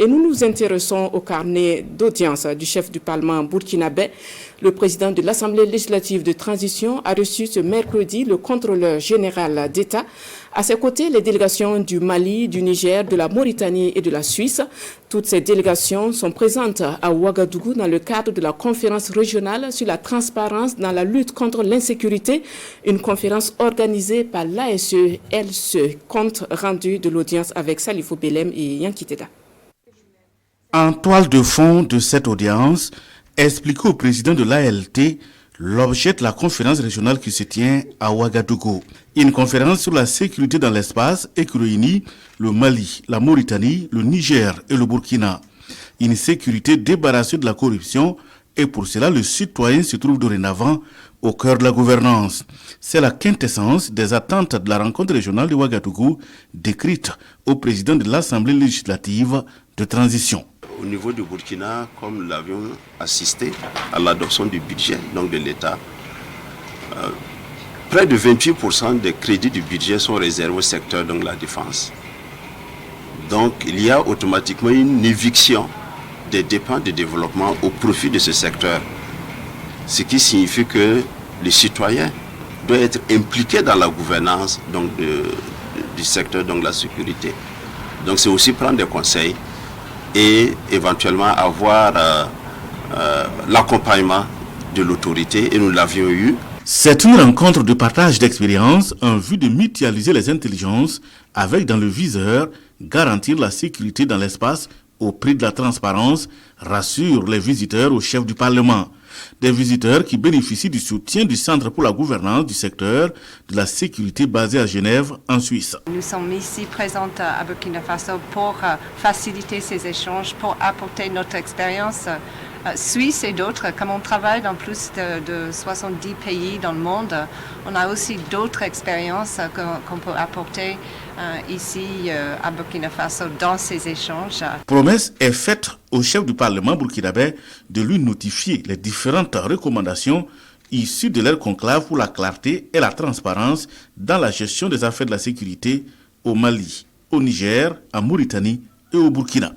Et nous nous intéressons au carnet d'audience du chef du Parlement burkinabé. Le président de l'Assemblée législative de transition a reçu ce mercredi le contrôleur général d'État. À ses côtés, les délégations du Mali, du Niger, de la Mauritanie et de la Suisse. Toutes ces délégations sont présentes à Ouagadougou dans le cadre de la conférence régionale sur la transparence dans la lutte contre l'insécurité, une conférence organisée par l'ASE-LCE, compte rendu de l'audience avec Salifou Belem et Yanki Teda. En toile de fond de cette audience, expliqué au président de l'ALT l'objet de la conférence régionale qui se tient à Ouagadougou. Une conférence sur la sécurité dans l'espace et qui réunit le Mali, la Mauritanie, le Niger et le Burkina. Une sécurité débarrassée de la corruption et pour cela le citoyen se trouve dorénavant au cœur de la gouvernance. C'est la quintessence des attentes de la rencontre régionale de Ouagadougou décrite au président de l'Assemblée législative de transition. Au niveau du Burkina, comme nous l'avions assisté à l'adoption du budget donc de l'État, près de 28% des crédits du budget sont réservés au secteur de la défense. Donc il y a automatiquement une éviction des dépenses de développement au profit de ce secteur. Ce qui signifie que les citoyens doivent être impliqués dans la gouvernance donc, du secteur de la sécurité. Donc c'est aussi prendre des conseils et éventuellement avoir l'accompagnement de l'autorité, et nous l'avions eu. C'est une rencontre de partage d'expériences en vue de mutualiser les intelligences avec dans le viseur garantir la sécurité dans l'espace au prix de la transparence, rassure les visiteurs au chef du Parlement. Des visiteurs qui bénéficient du soutien du Centre pour la gouvernance du secteur de la sécurité basé à Genève, en Suisse. Nous sommes ici présents à Burkina Faso pour faciliter ces échanges, pour apporter notre expérience suisse et d'autres. Comme on travaille dans plus de 70 pays dans le monde, on a aussi d'autres expériences qu'on peut apporter ici à Burkina Faso dans ces échanges. Promesse est faite au chef du Parlement burkinabé de lui notifier les différentes recommandations issues de leur conclave pour la clarté et la transparence dans la gestion des affaires de la sécurité au Mali, au Niger, en Mauritanie et au Burkina.